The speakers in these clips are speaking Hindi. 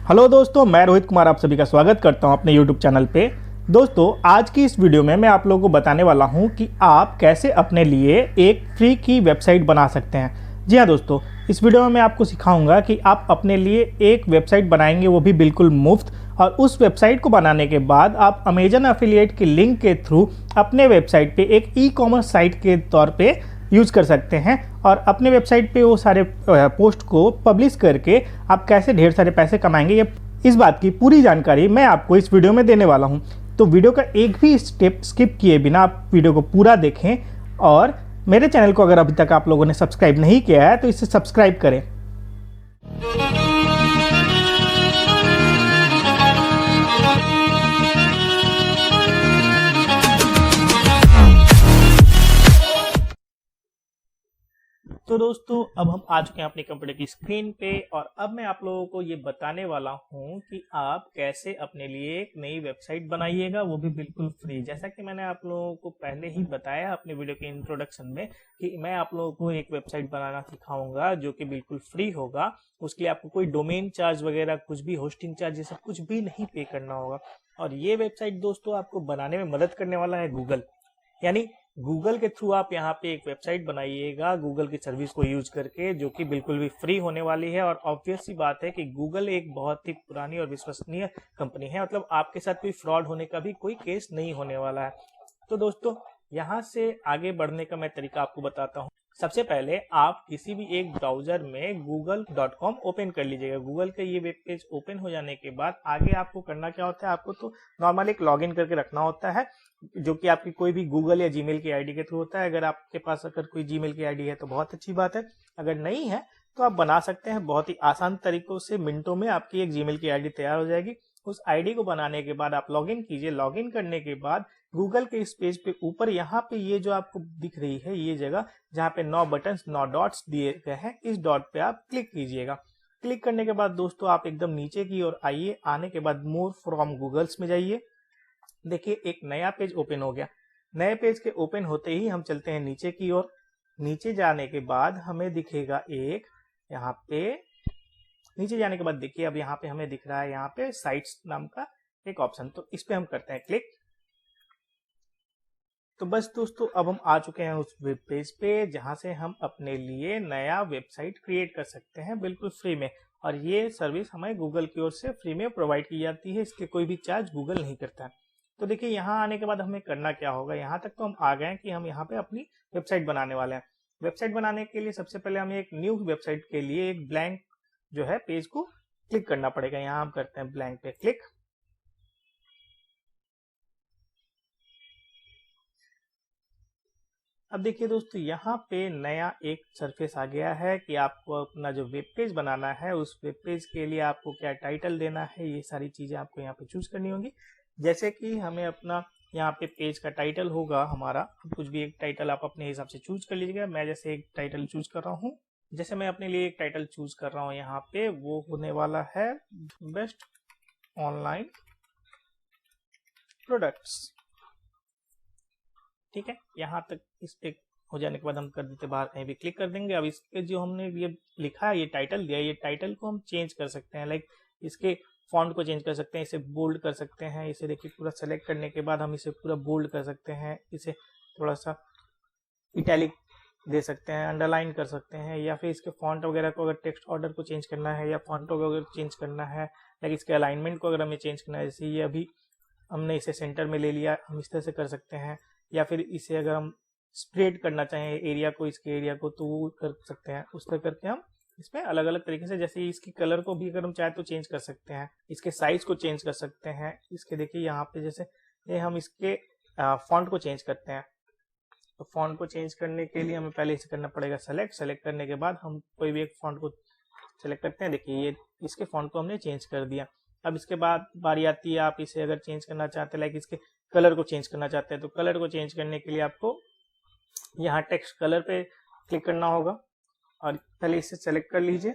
हेलो दोस्तों, मैं रोहित कुमार आप सभी का स्वागत करता हूं अपने YouTube चैनल पे। दोस्तों, आज की इस वीडियो में मैं आप लोगों को बताने वाला हूं कि आप कैसे अपने लिए एक फ्री की वेबसाइट बना सकते हैं। जी हाँ दोस्तों, इस वीडियो में मैं आपको सिखाऊंगा कि आप अपने लिए एक वेबसाइट बनाएंगे, वो भी बिल्कुल मुफ्त। और उस वेबसाइट को बनाने के बाद आप अमेजन एफिलिएट के लिंक के थ्रू अपने वेबसाइट पे एक ई-कॉमर्स साइट के तौर पे यूज़ कर सकते हैं और अपने वेबसाइट पे वो सारे पोस्ट को पब्लिश करके आप कैसे ढेर सारे पैसे कमाएंगे, ये इस बात की पूरी जानकारी मैं आपको इस वीडियो में देने वाला हूं। तो वीडियो का एक भी स्टेप स्किप किए बिना आप वीडियो को पूरा देखें और मेरे चैनल को अगर अभी तक आप लोगों ने सब्सक्राइब नहीं किया है तो इसे सब्सक्राइब करें। तो दोस्तों, अब हम आ चुके हैं अपने कंप्यूटर की स्क्रीन पे और अब मैं आप लोगों को ये बताने वाला हूँ कि आप कैसे अपने लिए एक नई वेबसाइट बनाइएगा, वो भी बिल्कुल फ्री। जैसा कि मैंने आप लोगों को पहले ही बताया अपने वीडियो के इंट्रोडक्शन में कि मैं आप लोगों को एक वेबसाइट बनाना सिखाऊंगा जो कि बिल्कुल फ्री होगा। उसके लिए आपको कोई डोमेन चार्ज वगैरह कुछ भी, होस्टिंग चार्ज, ये सब कुछ भी नहीं पे करना होगा। और ये वेबसाइट दोस्तों आपको बनाने में मदद करने वाला है गूगल। यानी गूगल के थ्रू आप यहाँ पे एक वेबसाइट बनाइएगा गूगल की सर्विस को यूज करके, जो कि बिल्कुल भी फ्री होने वाली है। और ऑब्वियस सी बात है कि गूगल एक बहुत ही पुरानी और विश्वसनीय कंपनी है, मतलब आपके साथ कोई फ्रॉड होने का भी कोई केस नहीं होने वाला है। तो दोस्तों, यहाँ से आगे बढ़ने का मैं तरीका आपको बताता हूँ। सबसे पहले आप किसी भी एक ब्राउजर में google.com ओपन कर लीजिएगा। गूगल का ये वेब पेज ओपन हो जाने के बाद आगे आपको करना क्या होता है, आपको तो नॉर्मल एक लॉगिन करके रखना होता है, जो कि आपकी कोई भी गूगल या जीमेल की आईडी के थ्रू होता है। अगर आपके पास अगर कोई जीमेल की आईडी है तो बहुत अच्छी बात है, अगर नहीं है तो आप बना सकते हैं। बहुत ही आसान तरीकों से मिनटों में आपकी एक जीमेल की आईडी तैयार हो जाएगी। उस आईडी को बनाने के बाद आप लॉगिन कीजिए। लॉगिन करने के बाद गूगल के इस पेज पे ऊपर यहाँ पे ये जो आपको दिख रही है ये जगह जहाँ पे 9 बटन्स 9 डॉट्स दिए गए हैं, इस डॉट पे आप क्लिक कीजिएगा। क्लिक करने के बाद दोस्तों आप एकदम नीचे की ओर आइए। आने के बाद मोर फ्रॉम गूगल्स में जाइए। देखिए एक नया पेज ओपन हो गया। नए पेज के ओपन होते ही हम चलते हैं नीचे की ओर। नीचे जाने के बाद हमें दिखेगा एक, यहाँ पे नीचे जाने के बाद देखिए अब यहाँ पे हमें दिख रहा है यहाँ पे साइट्स नाम का एक ऑप्शन, तो इस पे हम करते हैं क्लिक। तो बस दोस्तों, अब हम आ चुके हैं उस वेब पेज पे जहां से हम अपने लिए नया वेबसाइट क्रिएट कर सकते हैं बिल्कुल फ्री में। और ये सर्विस हमें गूगल की ओर से फ्री में प्रोवाइड की जाती है, इसके कोई भी चार्ज गूगल नहीं करता है। तो देखिए यहाँ आने के बाद हमें करना क्या होगा, यहाँ तक तो हम आ गए हैं कि हम यहाँ पे अपनी वेबसाइट बनाने वाले हैं। वेबसाइट बनाने के लिए सबसे पहले हमें एक न्यू वेबसाइट के लिए एक ब्लैंक जो है पेज को क्लिक करना पड़ेगा। यहाँ हम करते हैं ब्लैंक पे क्लिक। अब देखिए दोस्तों, यहाँ पे नया एक सरफेस आ गया है कि आपको अपना जो वेब पेज बनाना है उस वेब पेज के लिए आपको क्या टाइटल देना है, ये सारी चीजें आपको यहाँ पे चूज करनी होंगी। जैसे कि हमें अपना यहाँ पे पेज का टाइटल होगा हमारा, कुछ भी एक टाइटल आप अपने हिसाब से चूज कर लीजिएगा। मैं जैसे एक टाइटल चूज कर रहा हूँ, जैसे मैं अपने लिए एक टाइटल चूज कर रहा हूँ यहाँ पे, वो होने वाला है बेस्ट ऑनलाइन प्रोडक्ट्स। ठीक है, यहाँ तक इस पे हो जाने के बाद हम कर देते बाहर कहीं भी क्लिक कर देंगे। अब इस पे जो हमने ये लिखा है, ये टाइटल दिया है, ये टाइटल को हम चेंज कर सकते हैं। लाइक इसके फॉन्ट को चेंज कर सकते हैं, इसे बोल्ड कर सकते हैं। इसे देखिए पूरा सेलेक्ट करने के बाद हम इसे पूरा बोल्ड कर सकते हैं, इसे थोड़ा सा इटैलिक दे सकते हैं, अंडरलाइन कर सकते हैं, या फिर इसके फॉन्ट वगैरह को अगर टेक्स्ट ऑर्डर को चेंज करना है या फॉन्ट वगैरह चेंज करना है, लाइक इसके अलाइनमेंट को अगर हमें चेंज करना है, जैसे ये अभी हमने इसे सेंटर में ले लिया, हम इस तरह से कर सकते हैं। या फिर इसे अगर हम स्प्रेड करना चाहें एरिया को, इसके एरिया को, तो वो कर सकते हैं। उस तरह करके हम इसमें अलग अलग तरीके से, जैसे इसकी कलर को भी अगर हम चाहे तो चेंज कर सकते हैं, इसके साइज को चेंज कर सकते हैं। इसके देखिए यहाँ पे जैसे ये हम इसके फॉन्ट को चेंज करते हैं, तो फॉन्ट को चेंज करने के लिए हमें पहले इसे करना पड़ेगा सेलेक्ट करने के बाद हम कोई भी एक फॉन्ट को सेलेक्ट करते हैं। देखिए ये इसके फॉन्ट को हमने चेंज कर दिया। अब इसके बाद बारी आती है, आप इसे अगर चेंज करना चाहते हैं, लाइक इसके कलर को चेंज करना चाहते हैं, तो कलर को चेंज करने के लिए आपको यहाँ टेक्स्ट कलर पे क्लिक करना होगा और पहले इसे सेलेक्ट कर लीजिए।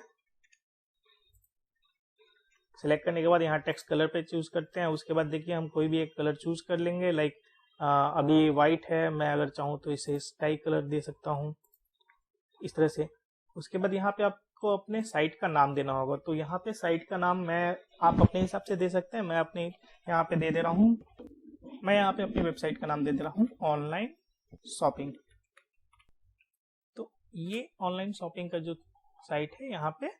सेलेक्ट करने के बाद यहाँ टेक्स्ट कलर पे चूज करते हैं। उसके बाद देखिए हम कोई भी एक कलर चूज कर लेंगे। लाइक अभी वाइट है, मैं अगर चाहूँ तो इसे स्काई कलर दे सकता हूँ, इस तरह से। उसके बाद यहाँ पे आप को अपने साइट का नाम देना होगा। तो यहाँ पे साइट का नाम आप अपने हिसाब से दे सकते हैं। मैं अपने यहाँ पे दे रहा हूँ, मैं यहाँ पे अपनी वेबसाइट का नाम दे रहा हूँ ऑनलाइन शॉपिंग। तो ये ऑनलाइन शॉपिंग का जो साइट है यहाँ पे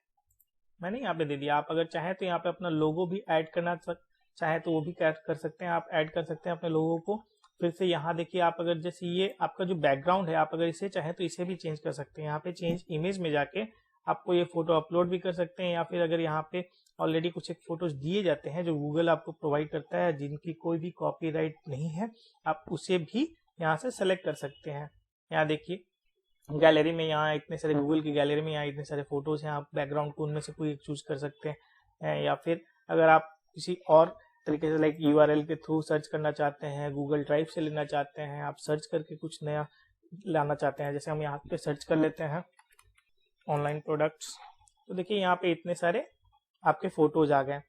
मैंने यहाँ पे दे दिया। आप अगर चाहें तो यहाँ पे अपना लोगो भी ऐड करना चाहे तो वो भी कर सकते हैं, आप ऐड कर सकते हैं अपने लोगों को। फिर से यहाँ देखिए, आप अगर जैसे ये आपका जो बैकग्राउंड है, आप अगर इसे चाहें तो इसे भी चेंज कर सकते हैं। यहाँ पे चेंज इमेज में जाके आपको ये फोटो अपलोड भी कर सकते हैं, या फिर अगर यहाँ पे ऑलरेडी कुछ एक फोटोज दिए जाते हैं जो गूगल आपको प्रोवाइड करता है, जिनकी कोई भी कॉपीराइट नहीं है, आप उसे भी यहाँ से सेलेक्ट कर सकते हैं। यहाँ देखिए गैलरी में, यहाँ इतने सारे गूगल की गैलरी में यहाँ इतने सारे फोटोज हैं, आप बैकग्राउंड को उनमें से कोई एक चूज कर सकते हैं। या फिर अगर आप किसी और तरीके से लाइक URL के थ्रू सर्च करना चाहते हैं, गूगल ड्राइव से लेना चाहते हैं, आप सर्च करके कुछ नया लाना चाहते हैं, जैसे हम यहाँ पे सर्च कर लेते हैं ऑनलाइन प्रोडक्ट्स, तो देखिए यहाँ पे इतने सारे आपके फोटोज आ गए।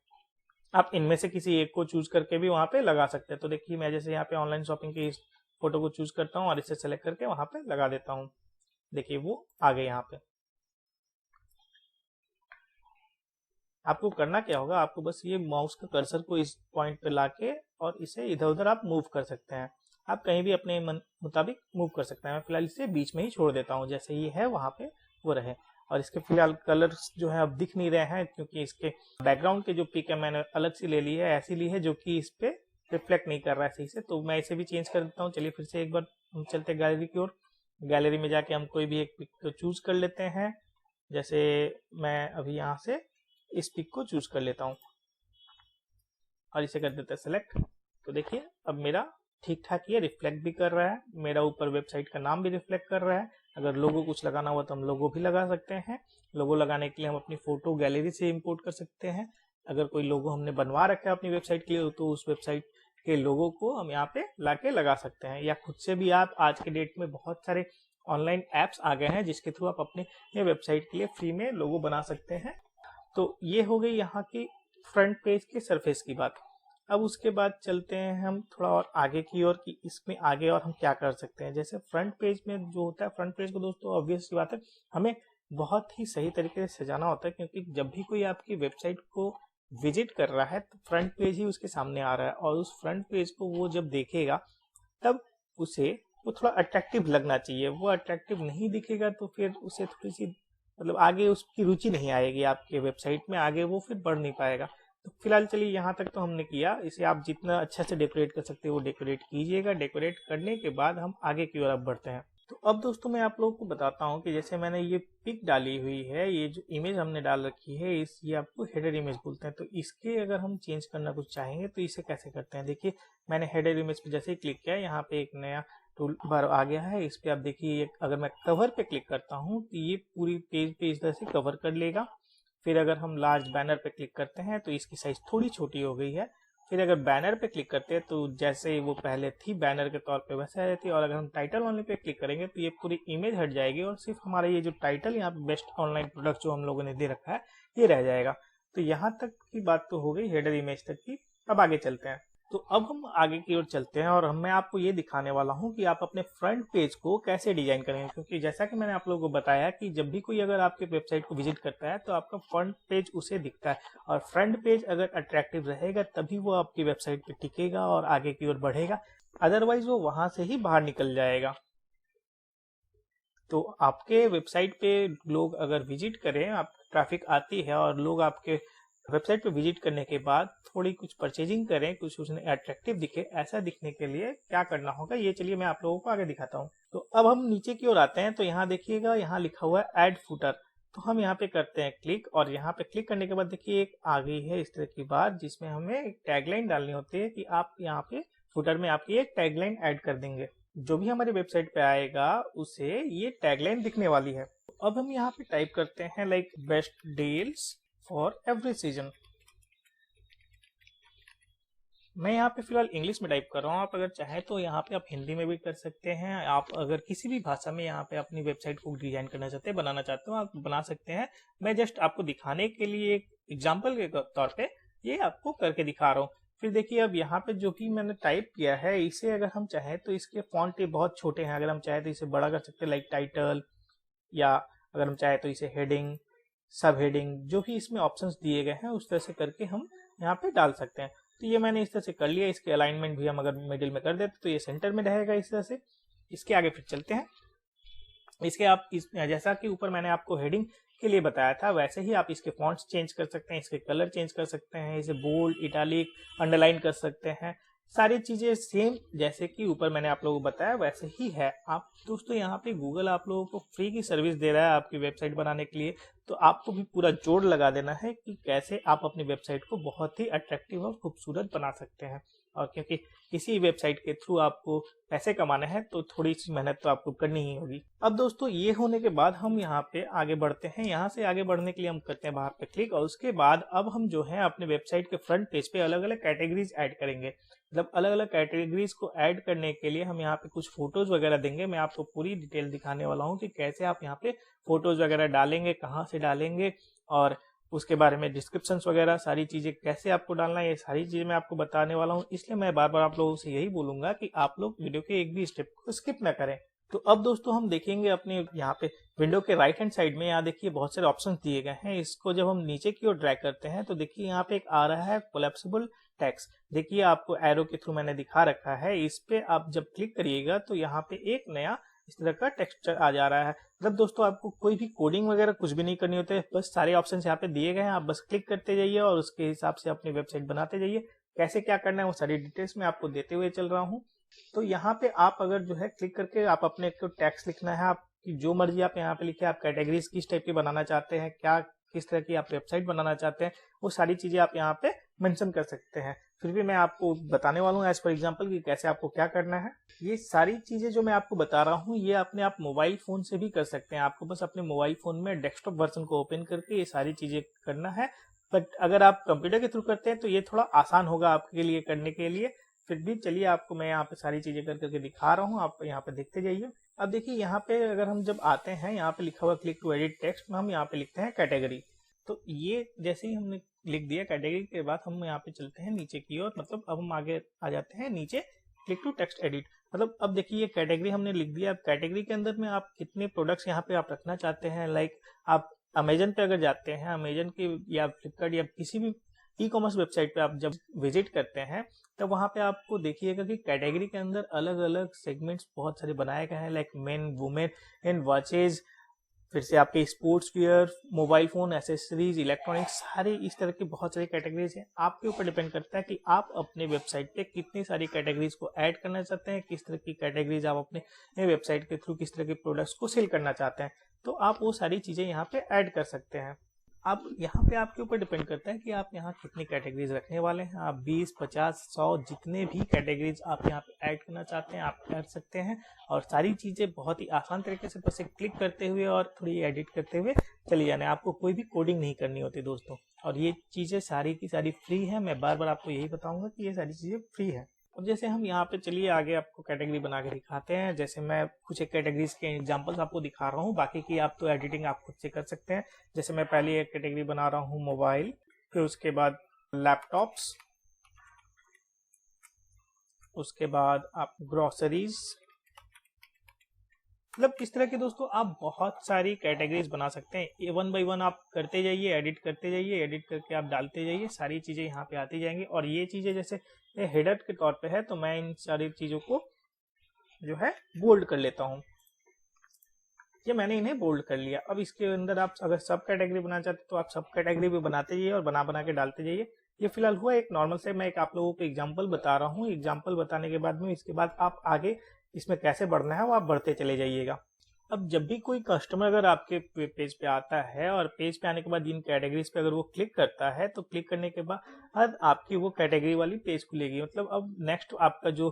आप इनमें से किसी एक को चूज करके भी वहां पे लगा सकते हैं। तो देखिए मैं जैसे यहाँ पे ऑनलाइन शॉपिंग की इस फोटो को चूज करता हूँ और इसे सेलेक्ट करके वहां पे लगा देता हूँ। देखिए वो आ गए यहाँ पे। आपको करना क्या होगा, आपको बस ये माउस का कर्सर को इस पॉइंट पे लाके और इसे इधर उधर आप मूव कर सकते हैं। आप कहीं भी अपने मन मुताबिक मूव कर सकते हैं। मैं फिलहाल इसे बीच में ही छोड़ देता हूँ, जैसे ये है वहां पे वो रहे। और इसके फिलहाल कलर्स जो है अब दिख नहीं रहे हैं, क्योंकि इसके बैकग्राउंड के जो पिक है मैंने अलग से ले ली है, ऐसी ली है जो कि इस पे रिफ्लेक्ट नहीं कर रहा है सही से। तो मैं इसे भी चेंज कर देता हूँ। चलिए फिर से एक बार हम चलते हैं गैलरी की ओर। गैलरी में जाके हम कोई भी एक पिक को चूज कर लेते हैं। जैसे मैं अभी यहाँ से इस पिक को चूज कर लेता हूँ और इसे कर देते हैं सेलेक्ट। तो देखिए अब मेरा ठीक ठाक ये रिफ्लेक्ट भी कर रहा है, मेरा ऊपर वेबसाइट का नाम भी रिफ्लेक्ट कर रहा है। अगर लोगो कुछ लगाना हुआ तो हम लोगो भी लगा सकते हैं। लोगो लगाने के लिए हम अपनी फोटो गैलरी से इंपोर्ट कर सकते हैं। अगर कोई लोगो हमने बनवा रखा है अपनी वेबसाइट के लिए, तो उस वेबसाइट के लोगो को हम यहाँ पे लाके लगा सकते हैं। या खुद से भी आप, आज के डेट में बहुत सारे ऑनलाइन एप्स आ गए हैं जिसके थ्रू आप अपने वेबसाइट के लिए फ्री में लोगो बना सकते हैं। तो ये हो गई यहाँ की फ्रंट पेज के सरफेस की बात। अब उसके बाद चलते हैं हम थोड़ा और आगे की ओर कि इसमें आगे और हम क्या कर सकते हैं। जैसे फ्रंट पेज में जो होता है, फ्रंट पेज को दोस्तों ऑब्वियस सी बात है हमें बहुत ही सही तरीके से सजाना होता है, क्योंकि जब भी कोई आपकी वेबसाइट को विजिट कर रहा है तो फ्रंट पेज ही उसके सामने आ रहा है, और उस फ्रंट पेज को वो जब देखेगा तब उसे वो थोड़ा अट्रैक्टिव लगना चाहिए। वो अट्रैक्टिव नहीं दिखेगा तो फिर उसे थोड़ी सी मतलब आगे उसकी रुचि नहीं आएगी आपके वेबसाइट में, आगे वो फिर बढ़ नहीं पाएगा। तो फिलहाल चलिए यहाँ तक तो हमने किया। इसे आप जितना अच्छा से डेकोरेट कर सकते हो वो डेकोरेट कीजिएगा। डेकोरेट करने के बाद हम आगे की ओर अब बढ़ते हैं। तो अब दोस्तों मैं आप लोगों को बताता हूँ कि जैसे मैंने ये पिक डाली हुई है, ये जो इमेज हमने डाल रखी है, ये आपको हेडर इमेज बोलते हैं। तो इसके अगर हम चेंज करना कुछ चाहेंगे तो इसे कैसे करते हैं। देखिए मैंने हेडर इमेज पे जैसे ही क्लिक किया, यहाँ पे एक नया टूल बार आ गया है। इस पे आप देखिए, अगर मैं कवर पे क्लिक करता हूँ तो ये पूरी पेज पे इस तरह से कवर कर लेगा। फिर अगर हम लार्ज बैनर पे क्लिक करते हैं तो इसकी साइज थोड़ी छोटी हो गई है। फिर अगर बैनर पे क्लिक करते हैं तो जैसे वो पहले थी बैनर के तौर पे वैसे आ जाती है। और अगर हम टाइटल वाले पे क्लिक करेंगे तो ये पूरी इमेज हट जाएगी और सिर्फ हमारा ये जो टाइटल यहाँ पे बेस्ट ऑनलाइन प्रोडक्ट जो हम लोगों ने दे रखा है ये रह जाएगा। तो यहाँ तक की बात तो हो गई हेडर इमेज तक की। अब आगे चलते हैं। तो अब हम आगे की ओर चलते हैं और मैं आपको ये दिखाने वाला हूँ कि आप अपने फ्रंट पेज को कैसे डिजाइन करेंगे। क्योंकि जैसा कि मैंने आप लोगों को बताया कि जब भी कोई अगर आपके वेबसाइट को विजिट करता है तो आपका फ्रंट पेज उसे दिखता है, और फ्रंट पेज अगर अट्रैक्टिव रहेगा तभी वो आपकी वेबसाइट पे टिकेगा और आगे की ओर बढ़ेगा, अदरवाइज वो वहां से ही बाहर निकल जाएगा। तो आपके वेबसाइट पे लोग अगर विजिट करें, आप ट्रैफिक आती है और लोग आपके वेबसाइट पे विजिट करने के बाद थोड़ी कुछ परचेजिंग करें, कुछ उसने अट्रैक्टिव दिखे, ऐसा दिखने के लिए क्या करना होगा ये चलिए मैं आप लोगों को आगे दिखाता हूँ। तो अब हम नीचे की ओर आते हैं। तो यहाँ देखिएगा, यहाँ लिखा हुआ है ऐड फुटर। तो हम यहाँ पे करते हैं क्लिक, और यहाँ पे क्लिक करने के बाद देखिए एक आ गई है इस तरह की बात, जिसमें हमें एक टैगलाइन डालनी होती है कि आप यहाँ पे फुटर में आपकी एक टैगलाइन ऐड कर देंगे। जो भी हमारी वेबसाइट पे आएगा उसे ये टैगलाइन दिखने वाली है। अब हम यहाँ पे टाइप करते हैं like best deals for every season. मैं यहाँ पे फिलहाल इंग्लिश में टाइप कर रहा हूँ, आप अगर चाहें तो यहाँ पे आप हिंदी में भी कर सकते हैं। आप अगर किसी भी भाषा में यहाँ पे अपनी वेबसाइट को डिजाइन करना चाहते हैं, बनाना चाहते हो, आप बना सकते हैं। मैं जस्ट आपको दिखाने के लिए एक एग्जाम्पल के तौर पे ये आपको करके दिखा रहा हूँ। फिर देखिए अब यहाँ पे जो भी मैंने टाइप किया है, इसे अगर हम चाहें तो इसके फॉन्ट ये बहुत छोटे हैं, अगर हम चाहें तो इसे बड़ा कर सकते हैं लाइक टाइटल, या अगर हम चाहें तो इसे हेडिंग, सब हेडिंग, जो भी इसमें ऑप्शंस दिए गए हैं उस तरह से करके हम यहाँ पे डाल सकते हैं। तो ये मैंने इस तरह से कर लिया। इसके अलाइनमेंट भी हम अगर मिडिल में कर देते तो ये सेंटर में रहेगा इस तरह से। इसके आगे फिर चलते हैं। इसके आप जैसा कि ऊपर मैंने आपको हेडिंग के लिए बताया था, वैसे ही आप इसके फॉन्ट्स चेंज कर सकते हैं, इसके कलर चेंज कर सकते हैं, इसे बोल्ड, इटालिक, अंडरलाइन कर सकते हैं। सारी चीजें सेम जैसे कि ऊपर मैंने आप लोगों को बताया वैसे ही है। आप दोस्तों यहाँ पे गूगल आप लोगों को फ्री की सर्विस दे रहा है आपकी वेबसाइट बनाने के लिए, तो आपको भी पूरा जोर लगा देना है कि कैसे आप अपनी वेबसाइट को बहुत ही अट्रैक्टिव और खूबसूरत बना सकते हैं। और क्योंकि किसी वेबसाइट के थ्रू आपको पैसे कमाने हैं तो थोड़ी सी मेहनत तो आपको करनी ही होगी। अब दोस्तों ये होने के बाद हम यहाँ पे आगे बढ़ते हैं। यहाँ से आगे बढ़ने के लिए हम करते हैं बाहर पे क्लिक, और उसके बाद अब हम जो है अपने वेबसाइट के फ्रंट पेज पे अलग अलग कैटेगरीज ऐड करेंगे। मतलब अलग अलग कैटेगरीज को ऐड करने के लिए हम यहाँ पे कुछ फोटोज वगैरह देंगे। मैं आपको पूरी डिटेल दिखाने वाला हूँ कि कैसे आप यहाँ पे फोटोज वगैरह डालेंगे, कहाँ से डालेंगे, और उसके बारे में डिस्क्रिप्शंस वगैरह सारी चीजें कैसे आपको डालना है, ये सारी चीजें मैं आपको बताने वाला हूँ। इसलिए मैं बार बार आप लोगों से यही बोलूंगा कि आप लोग वीडियो के एक भी स्टेप को स्किप ना करें। तो अब दोस्तों हम देखेंगे अपने यहाँ पे विंडो के राइट हैंड साइड में, यहाँ देखिए बहुत सारे ऑप्शन दिए गए हैं। इसको जब हम नीचे की ओर ड्रैग करते हैं तो देखिए यहाँ पे एक आ रहा है कोलैप्सिबल टेक्स्ट। देखिए आपको एरो के थ्रू मैंने दिखा रखा है। इस पे आप जब क्लिक करिएगा तो यहाँ पे एक नया इस तरह का टेक्सचर आ जा रहा है। मतलब दोस्तों आपको कोई भी कोडिंग वगैरह कुछ भी नहीं करनी होती है, बस सारे ऑप्शंस यहाँ पे दिए गए हैं, आप बस क्लिक करते जाइए और उसके हिसाब से अपनी वेबसाइट बनाते जाइए। कैसे क्या करना है वो सारी डिटेल्स मैं आपको देते हुए चल रहा हूँ। तो यहाँ पे आप अगर जो है क्लिक करके आप अपने को टैक्स लिखना है, आपकी जो मर्जी आप यहाँ पे लिखिए, आप कैटेगरीज किस टाइप की बनाना चाहते हैं, क्या किस तरह की आप वेबसाइट बनाना चाहते हैं, वो सारी चीजें आप यहाँ पे मेंशन कर सकते हैं। फिर भी मैं आपको बताने वाला हूँ एज फॉर एग्जांपल कि कैसे आपको क्या करना है। ये सारी चीजें जो मैं आपको बता रहा हूँ ये अपने आप मोबाइल फोन से भी कर सकते हैं। आपको बस अपने मोबाइल फोन में डेस्कटॉप वर्जन को ओपन करके ये सारी चीजें करना है। बट अगर आप कंप्यूटर के थ्रू करते हैं तो ये थोड़ा आसान होगा आपके लिए करने के लिए। फिर भी चलिए आपको मैं यहाँ पे सारी चीजें कर करके दिखा रहा हूँ, आप यहाँ पे देखते जाइए। अब देखिए यहाँ पे अगर हम जब आते हैं, यहाँ पे लिखा हुआ क्लिक टू एडिट टेक्स्ट में हम यहाँ पे लिखते हैं कैटेगरी। तो ये जैसे ही हमने लिख दिया कैटेगरी के बाद हम यहाँ पे चलते हैं नीचे की ओर। मतलब अब हम आगे आ जाते हैं नीचे क्लिक टू टेक्स्ट एडिट। मतलब अब देखिए ये कैटेगरी हमने लिख दिया। अब कैटेगरी के अंदर में आप कितने प्रोडक्ट्स यहाँ पे आप रखना चाहते हैं। लाइक आप अमेजन पे अगर जाते हैं, अमेजन की या फ्लिपकार्ट या किसी भी ई कॉमर्स वेबसाइट पे आप जब विजिट करते हैं तो वहां पे आपको देखिएगा कि कैटेगरी के अंदर अलग अलग सेगमेंट्स बहुत सारे बनाए गए हैं। Like main, women and watches, फिर से आपके sports wear, mobile phone, accessories, electronics, सारे इस तरह की बहुत सारी कैटेगरीज हैं। आपके ऊपर डिपेंड करता है कि आप अपने वेबसाइट पे कितनी सारी कैटेगरीज को ऐड करना चाहते हैं, किस तरह की कैटेगरीज आप अपने वेबसाइट के थ्रू किस तरह के प्रोडक्ट्स को सेल करना चाहते हैं। तो आप वो सारी चीजें यहाँ पे ऐड कर सकते हैं। अब यहाँ पे आपके ऊपर डिपेंड करता है कि आप यहाँ कितनी कैटेगरीज रखने वाले हैं। आप 20, 50, 100 जितने भी कैटेगरीज आप यहाँ पे ऐड करना चाहते हैं आप कर सकते हैं। और सारी चीजें बहुत ही आसान तरीके से बस एक क्लिक करते हुए और थोड़ी एडिट करते हुए चली जाना है। आपको कोई भी कोडिंग नहीं करनी होती दोस्तों। और ये चीजें सारी की सारी फ्री है। मैं बार बार आपको यही बताऊंगा कि ये सारी चीजें फ्री है। अब जैसे हम यहाँ पे चलिए आगे आपको कैटेगरी बना के दिखाते हैं। जैसे मैं कुछ एक कैटेगरीज के एग्जांपल्स आपको दिखा रहा हूँ, बाकी की आप तो एडिटिंग आप खुद से कर सकते हैं। जैसे मैं पहले एक कैटेगरी बना रहा हूँ मोबाइल, फिर उसके बाद लैपटॉप्स, उसके बाद आप ग्रोसरीज। मतलब इस तरह के दोस्तों आप बहुत सारी कैटेगरीज बना सकते हैं। वन बाय वन आप करते जाइए, एडिट करते जाइए, एडिट करके आप डालते जाइए, सारी चीजें यहाँ पे आती जाएंगी। और ये चीजें जैसे हेडर के तौर पे है तो मैं इन सारी चीजों को जो है बोल्ड कर लेता हूँ। ये मैंने इन्हें बोल्ड कर लिया। अब इसके अंदर आप अगर सब कैटेगरी बनाना चाहते तो आप सब कैटेगरी भी बनाते जाइए और बना बना के डालते जाइए। ये फिलहाल हुआ एक नॉर्मल से मैं एक आप लोगों को एग्जाम्पल बता रहा हूँ। एग्जाम्पल बताने के बाद में इसके बाद आप आगे इसमें कैसे बढ़ना है वो आप बढ़ते चले जाइएगा। अब जब भी कोई कस्टमर अगर आपके पेज पे आता है और पेज पे आने के बाद इन कैटेगरीज पे अगर वो क्लिक करता है तो क्लिक करने के बाद आपकी वो कैटेगरी वाली पेज खुलेगी। मतलब अब नेक्स्ट आपका जो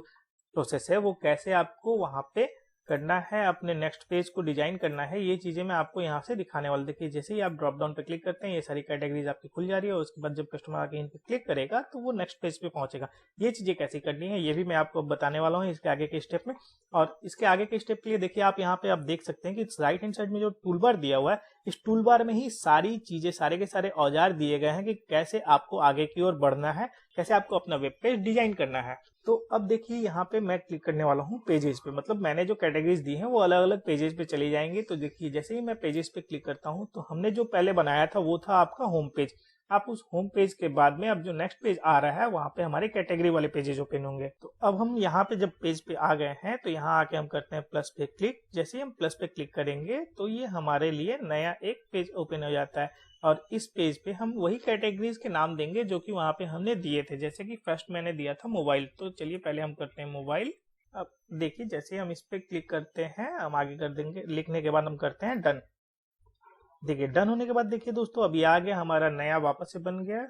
प्रोसेस है वो कैसे आपको वहां पे करना है, अपने नेक्स्ट पेज को डिजाइन करना है, ये चीजें मैं आपको यहाँ से दिखाने वाला। देखिए जैसे ही आप ड्रॉप डाउन पे क्लिक करते हैं ये सारी कैटेगरीज आपकी खुल जा रही है और उसके बाद जब कस्टमर आके इन पे क्लिक करेगा तो वो नेक्स्ट पेज पे पहुंचेगा। ये चीजें कैसे करनी है ये भी मैं आपको बताने वाला हूँ इसके आगे के स्टेप में। और इसके आगे के स्टेप के लिए देखिए आप यहाँ पे आप देख सकते हैं कि राइट हैंड साइड में जो टूल बार दिया हुआ है इस टूल बार में ही सारी चीजें, सारे के सारे औजार दिए गए हैं कि कैसे आपको आगे की ओर बढ़ना है, कैसे आपको अपना वेब पेज डिजाइन करना है। तो अब देखिए यहाँ पे मैं क्लिक करने वाला हूँ पेजेस पे, मतलब मैंने जो कैटेगरीज दी हैं वो अलग अलग पेजेस पे चली जाएंगी। तो देखिए जैसे ही मैं पेजेस पे क्लिक करता हूँ तो हमने जो पहले बनाया था वो था आपका होम पेज। आप उस होम पेज के बाद में अब जो नेक्स्ट पेज आ रहा है वहां पे हमारे कैटेगरी वाले पेजेस ओपन होंगे। तो अब हम यहाँ पे जब पेज पे आ गए हैं तो यहाँ आके हम करते हैं प्लस पे क्लिक। जैसे ही हम प्लस पे क्लिक करेंगे तो ये हमारे लिए नया एक पेज ओपन हो जाता है और इस पेज पे हम वही कैटेगरीज के नाम देंगे जो कि वहां पे हमने दिए थे। जैसे कि फर्स्ट मैंने दिया था मोबाइल, तो चलिए पहले हम करते हैं मोबाइल। अब देखिए जैसे हम इस पे क्लिक करते हैं हम आगे कर देंगे, लिखने के बाद हम करते हैं डन। देखिए डन होने के बाद देखिए दोस्तों अभी आ गया हमारा नया, वापस से बन गया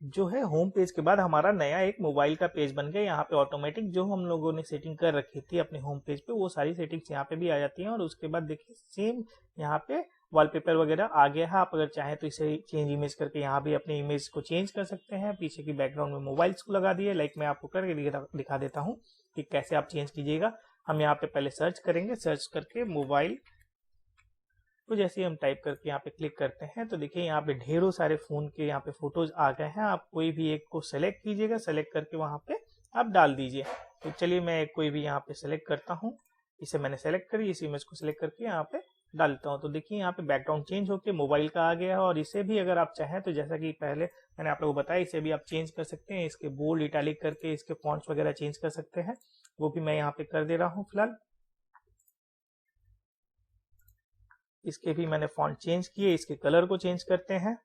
जो है होम पेज के बाद हमारा नया एक मोबाइल का पेज बन गया। यहाँ पे ऑटोमेटिक जो हम लोगों ने सेटिंग कर रखी थी अपने होम पेज पे वो सारी सेटिंग्स यहाँ पे भी आ जाती हैं। और उसके बाद देखिए सेम यहाँ पे वॉलपेपर वगैरह आ गया है। आप अगर चाहें तो इसे चेंज इमेज करके यहाँ भी अपने इमेज को चेंज कर सकते हैं। पीछे की बैकग्राउंड में मोबाइल्स को लगा दिए, लाइक मैं आपको करके दिखा देता हूँ कि कैसे आप चेंज कीजिएगा। हम यहाँ पे पहले सर्च करेंगे, सर्च करके मोबाइल, तो जैसे ही हम टाइप करके यहाँ पे क्लिक करते हैं तो देखिए यहाँ पे ढेरों सारे फोन के यहाँ पे फोटोज आ गए हैं। आप कोई भी एक को सेलेक्ट कीजिएगा, सेलेक्ट करके वहां पे आप डाल दीजिए। तो चलिए मैं कोई भी यहाँ पे सेलेक्ट करता हूँ, इसे मैंने सेलेक्ट करी, इस इमेज को सेलेक्ट करके यहाँ पे डालता हूँ। तो देखिए यहाँ पे बैकग्राउंड चेंज होके मोबाइल का आ गया है। और इसे भी अगर आप चाहें तो जैसा कि पहले मैंने आप लोगों को बताया, इसे भी आप चेंज कर सकते हैं, इसके बोल्ड इटैलिक करके इसके फॉन्ट्स वगैरह चेंज कर सकते हैं। वो भी मैं यहाँ पे कर दे रहा हूँ फिलहाल। इसके भी मैंने फॉन्ट चेंज किए, इसके कलर को चेंज करते हैं,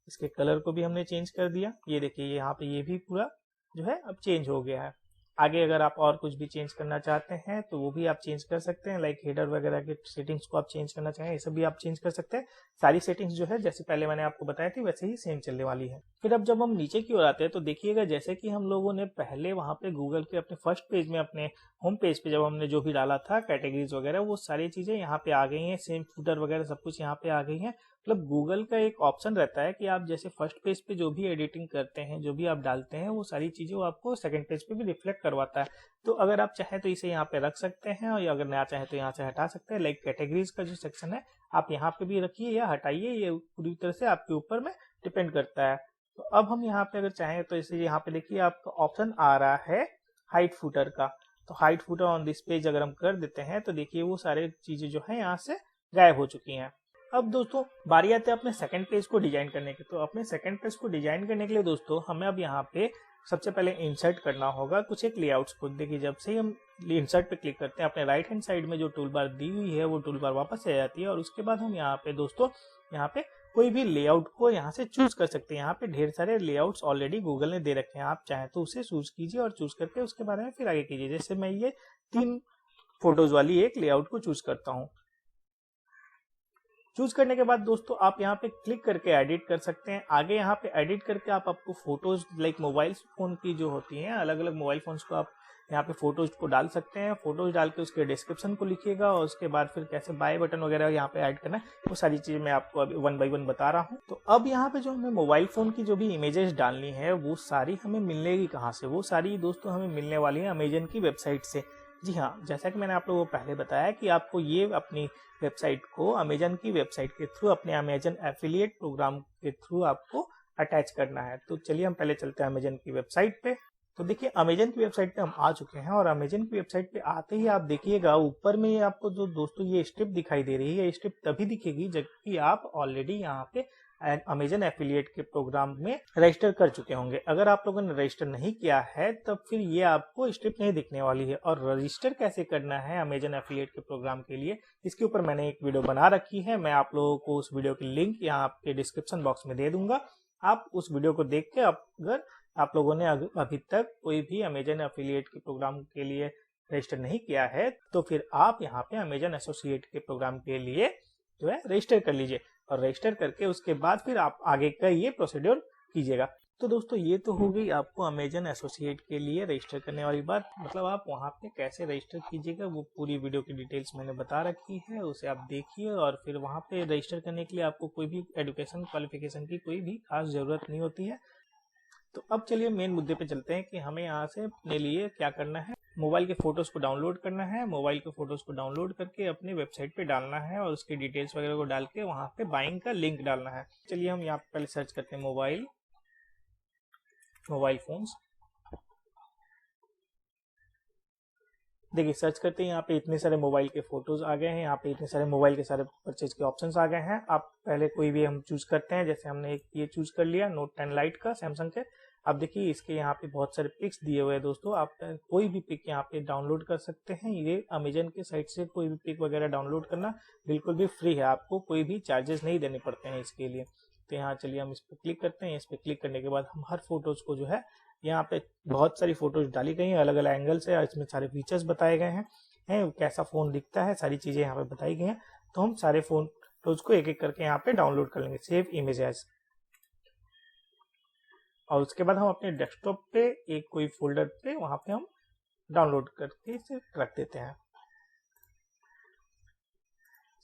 इसके कलर को भी हमने चेंज कर दिया। ये देखिए यहाँ पे ये भी पूरा जो है अब चेंज हो गया है। आगे अगर आप और कुछ भी चेंज करना चाहते हैं तो वो भी आप चेंज कर सकते हैं, लाइक हेडर वगैरह के सेटिंग्स को आप चेंज करना चाहें ये सब भी आप चेंज कर सकते हैं। सारी सेटिंग्स जो है जैसे पहले मैंने आपको बताया थी वैसे ही सेम चलने वाली है। फिर अब जब हम नीचे की ओर आते हैं तो देखिएगा जैसे कि हम लोगों ने पहले वहां पे गूगल के अपने फर्स्ट पेज में, अपने होम पेज पे जब हमने जो भी डाला था कैटेगरीज वगैरह, वो सारी चीजें यहाँ पे आ गई हैं, सेम फूटर वगैरह सब कुछ यहाँ पे आ गई है। मतलब गूगल का एक ऑप्शन रहता है कि आप जैसे फर्स्ट पेज पे जो भी एडिटिंग करते हैं, जो भी आप डालते हैं, वो सारी चीजें वो आपको सेकंड पेज पे भी रिफ्लेक्ट करवाता है। तो अगर आप चाहें तो इसे यहाँ पे रख सकते हैं और अगर ना चाहें तो यहाँ से हटा सकते हैं। लाइक कैटेगरीज का जो सेक्शन है आप यहाँ पे भी रखिए या हटाइए, ये पूरी तरह से आपके ऊपर में डिपेंड करता है। तो अब हम यहाँ पे अगर चाहें तो इसे यहाँ पे देखिए आपका ऑप्शन आ रहा है हाइड फुटर का। तो hide footer on this page अगर हम कर देते हैं तो देखिए वो सारे चीजें जो है यहाँ से गायब हो चुकी हैं। अब दोस्तों बारी आती है अपने सेकंड पेज को डिजाइन करने की। तो अपने सेकंड पेज को डिजाइन करने के लिए दोस्तों हमें अब यहाँ पे सबसे पहले इंसर्ट करना होगा कुछ एक लेआउट्स को। देखिए जब से ही हम इंसर्ट पे क्लिक करते हैं अपने राइट हैंड साइड में जो टूल बार दी हुई है वो टूल बार वापस आ जाती है। और उसके बाद हम यहाँ पे दोस्तों यहाँ पे कोई भी लेआउट को यहाँ से चूज कर सकते हैं। यहाँ पे ढेर सारे लेआउट्स ऑलरेडी गूगल ने दे रखे हैं, आप चाहें तो उसे चूज कीजिए और चूज करके उसके बारे में फिर आगे कीजिए। जैसे मैं ये 3 फोटोज वाली एक लेआउट को चूज करता हूँ। चूज करने के बाद दोस्तों आप यहाँ पे क्लिक करके एडिट कर सकते हैं। आगे यहाँ पे एडिट करके आप आपको फोटोज, लाइक मोबाइल फोन की जो होती हैं, अलग अलग मोबाइल फोन्स को आप यहाँ पे फोटोज को डाल सकते हैं। फोटोज डाल के उसके डिस्क्रिप्शन को लिखिएगा और उसके बाद फिर कैसे बाय बटन वगैरह यहाँ पे ऐड करना है वो सारी चीजें मैं आपको अभी 1 बाय 1 बता रहा हूँ। तो अब यहाँ पे जो हमें मोबाइल फोन की जो भी इमेजेस डालनी है वो सारी हमें मिलेगी कहाँ से? वो सारी दोस्तों हमें मिलने वाली है अमेजन की वेबसाइट से। जी हाँ, जैसा कि मैंने आप लोगों को पहले बताया कि आपको ये अपनी वेबसाइट को अमेजन की वेबसाइट के थ्रू, अपने अमेजन एफिलिएट प्रोग्राम के थ्रू आपको अटैच करना है। तो चलिए हम पहले चलते हैं अमेजन की वेबसाइट पे। तो देखिए अमेजन की वेबसाइट पे हम आ चुके हैं और अमेजन की वेबसाइट पे आते ही आप देखिएगा ऊपर में आपको जो दोस्तों ये स्ट्रिप दिखाई दे रही है, ये स्ट्रिप तभी दिखेगी जबकि आप ऑलरेडी यहाँ पे अमेजन एफिलिएट के प्रोग्राम में रजिस्टर कर चुके होंगे। अगर आप लोगों ने रजिस्टर नहीं किया है तब फिर ये आपको स्ट्रिप नहीं दिखने वाली है। और रजिस्टर कैसे करना है अमेजन एफिलिएट के प्रोग्राम के लिए, इसके ऊपर मैंने एक वीडियो बना रखी है। मैं आप लोगों को उस वीडियो की लिंक यहाँ आपके डिस्क्रिप्शन बॉक्स में दे दूंगा। आप उस वीडियो को देख के अगर आप लोगों ने अभी तक कोई भी अमेजन एफिलिएट के प्रोग्राम के लिए रजिस्टर नहीं किया है तो फिर आप यहाँ पे अमेजन एसोसिएट के प्रोग्राम के लिए जो है रजिस्टर कर लीजिए और रजिस्टर करके उसके बाद फिर आप आगे का ये प्रोसीड्योर कीजिएगा। तो दोस्तों ये तो हो गई आपको अमेजन एसोसिएट के लिए रजिस्टर करने वाली बात। मतलब आप वहाँ पे कैसे रजिस्टर कीजिएगा वो पूरी वीडियो की डिटेल्स मैंने बता रखी है, उसे आप देखिए। और फिर वहाँ पे रजिस्टर करने के लिए आपको कोई भी एजुकेशन क्वालिफिकेशन की कोई भी खास जरूरत नहीं होती है। तो अब चलिए मेन मुद्दे पे चलते हैं कि हमें यहाँ से अपने लिए क्या करना है। मोबाइल के फोटोज को डाउनलोड करना है। मोबाइल के फोटोज को डाउनलोड करके अपनी वेबसाइट पे डालना है और उसकी डिटेल्स वगैरह को डाल के वहां पे बाइंग का लिंक डालना है। चलिए हम यहाँ पे पहले सर्च करते हैं मोबाइल फोन्स। देखिए सर्च करते हैं, यहाँ पे इतने सारे मोबाइल के फोटोज आ गए हैं, यहाँ पे इतने सारे मोबाइल के सारे परचेज के ऑप्शंस आ गए हैं। आप पहले कोई भी हम चूज करते हैं, जैसे हमने एक ये चूज कर लिया नोट 10 लाइट का सैमसंग के। अब देखिए इसके यहाँ पे बहुत सारे पिक्स दिए हुए हैं दोस्तों, आप कोई भी पिक यहाँ पे डाउनलोड कर सकते हैं। ये अमेजन के साइट से कोई भी पिक वगैरह डाउनलोड करना बिल्कुल भी फ्री है, आपको कोई भी चार्जेस नहीं देने पड़ते हैं इसके लिए। तो यहाँ चलिए हम इस पर क्लिक करते हैं। इस पर क्लिक करने के बाद हम हर फोटोज को जो है, यहाँ पे बहुत सारी फोटोज डाली गई हैं अलग अलग एंगल से, इसमें सारे फीचर्स बताए गए हैं, कैसा फोन दिखता है, सारी चीजें यहाँ पे बताई गई हैं। तो हम सारे फोटोज को एक एक करके यहाँ पे डाउनलोड कर लेंगे, सेव इमेज एज। और उसके बाद हम अपने डेस्कटॉप पे एक कोई फोल्डर पे वहां पे हम डाउनलोड करके इसे रख देते हैं।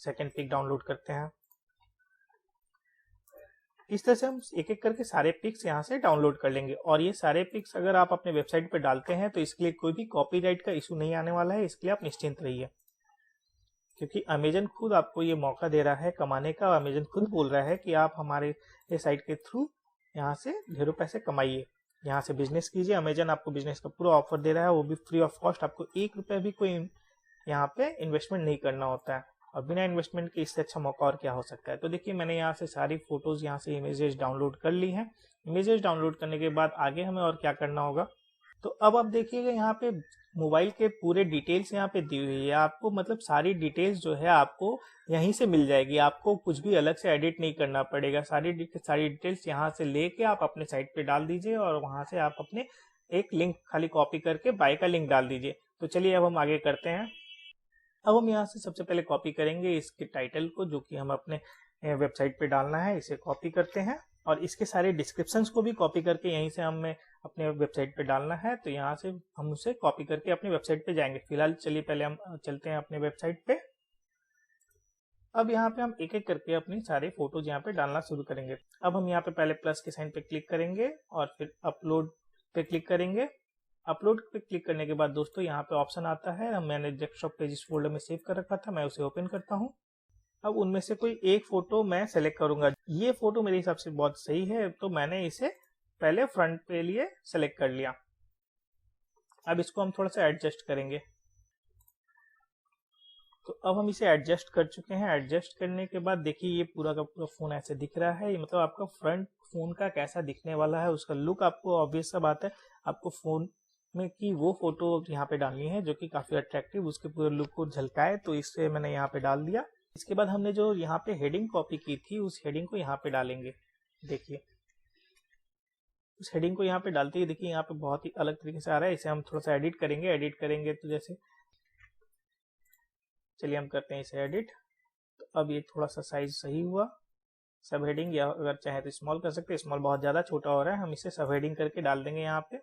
सेकंड पिक डाउनलोड करते हैं। इस तरह से हम एक एक करके सारे पिक्स यहाँ से डाउनलोड कर लेंगे। और ये सारे पिक्स अगर आप अपने वेबसाइट पे डालते हैं तो इसके लिए कोई भी कॉपीराइट का इशू नहीं आने वाला है, इसके लिए आप निश्चिंत रहिए, क्योंकि अमेजन खुद आपको ये मौका दे रहा है कमाने का। अमेजन खुद बोल रहा है कि आप हमारे ये साइट के थ्रू यहाँ से ढेरों पैसे कमाइए, यहाँ से बिजनेस कीजिए। अमेजन आपको बिजनेस का पूरा ऑफर दे रहा है, वो भी फ्री ऑफ कॉस्ट। आपको 1 रुपया भी कोई यहाँ पे इन्वेस्टमेंट नहीं करना होता है, और बिना इन्वेस्टमेंट के इससे अच्छा मौका और क्या हो सकता है। तो देखिए मैंने यहाँ से सारी फोटोज, यहाँ से इमेजेस डाउनलोड कर ली हैं। इमेजेस डाउनलोड करने के बाद आगे हमें और क्या करना होगा, तो अब आप देखिएगा यहाँ पे मोबाइल के पूरे डिटेल्स यहाँ पे दी हुई है आपको, मतलब सारी डिटेल्स जो है आपको यहीं से मिल जाएगी, आपको कुछ भी अलग से एडिट नहीं करना पड़ेगा। सारी डिटेल्स यहाँ से लेके आप अपने साइट पे डाल दीजिए और वहां से आप अपने एक लिंक खाली कॉपी करके बाय का लिंक डाल दीजिए। तो चलिए अब हम आगे करते हैं। अब हम यहाँ से सबसे पहले कॉपी करेंगे इसके टाइटल को, जो कि हम अपने वेबसाइट पे डालना है। इसे कॉपी करते हैं और इसके सारे डिस्क्रिप्शंस को भी कॉपी करके यहीं से हमें अपने वेबसाइट पे डालना है। तो यहाँ से हम उसे कॉपी करके अपने वेबसाइट पे जाएंगे। फिलहाल चलिए पहले हम चलते हैं अपने वेबसाइट पे। अब यहाँ पे हम एक एक करके अपनी सारे फोटोज यहाँ पे डालना शुरू करेंगे। अब हम यहाँ पे पहले प्लस के साइन पे क्लिक करेंगे और फिर अपलोड पे क्लिक करेंगे। अपलोड पे क्लिक करने के बाद दोस्तों यहाँ पे ऑप्शन आता है, मैंने डेस्कटॉप पेजेस फोल्डर में सेव कर रखा था, मैं उसे ओपन करता हूँ। अब उनमें से कोई एक फोटो मैं सेलेक्ट करूंगा। ये फोटो मेरे हिसाब से बहुत सही है, तो मैंने इसे पहले फ्रंट पे लिए सेलेक्ट कर लिया। अब इसको हम थोड़ा सा एडजस्ट करेंगे। तो अब हम इसे एडजस्ट कर चुके हैं। एडजस्ट करने के बाद देखिए ये पूरा का पूरा फोन ऐसे दिख रहा है। मतलब आपका फ्रंट फोन का कैसा दिखने वाला है, उसका लुक आपको ऑब्वियस सा बात है, आपको फोन में की वो फोटो यहाँ पे डालनी है जो कि काफी अट्रैक्टिव उसके पूरे लुक को झलकाए। तो इससे मैंने यहाँ पे डाल दिया। इसके बाद हमने जो यहाँ पे हेडिंग कॉपी की थी, उस हेडिंग को यहाँ पे डालेंगे। देखिए उस हेडिंग को यहाँ पे डालते ही देखिए यहाँ पे बहुत ही अलग तरीके से आ रहा है। इसे हम थोड़ा सा एडिट करेंगे। एडिट करेंगे तो जैसे, चलिए हम करते हैं इसे एडिट। तो अब ये थोड़ा सा साइज सही हुआ। सब हेडिंग, या अगर चाहे तो स्मॉल कर सकते हैं, स्मॉल बहुत ज्यादा छोटा हो रहा है, हम इसे सब हेडिंग करके डाल देंगे यहाँ पे।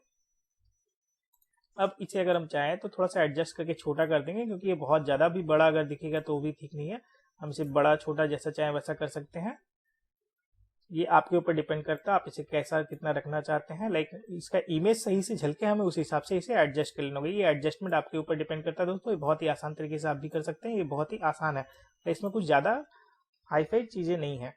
अब इसे अगर हम चाहें तो थोड़ा सा एडजस्ट करके छोटा कर देंगे, क्योंकि ये बहुत ज्यादा भी बड़ा अगर दिखेगा तो वो भी ठीक नहीं है। हम इसे बड़ा छोटा जैसा चाहे वैसा कर सकते हैं। ये आपके ऊपर डिपेंड करता है आप इसे कैसा कितना रखना चाहते हैं। लाइक इसका इमेज सही से झलके, हमें उस हिसाब से इसे एडजस्ट कर लेना होगा। ये एडजस्टमेंट आपके ऊपर डिपेंड करता है दोस्तों। ये बहुत ही आसान तरीके से आप भी कर सकते हैं, ये बहुत ही आसान है, तो इसमें कुछ ज्यादा हाईफाई चीजें नहीं है।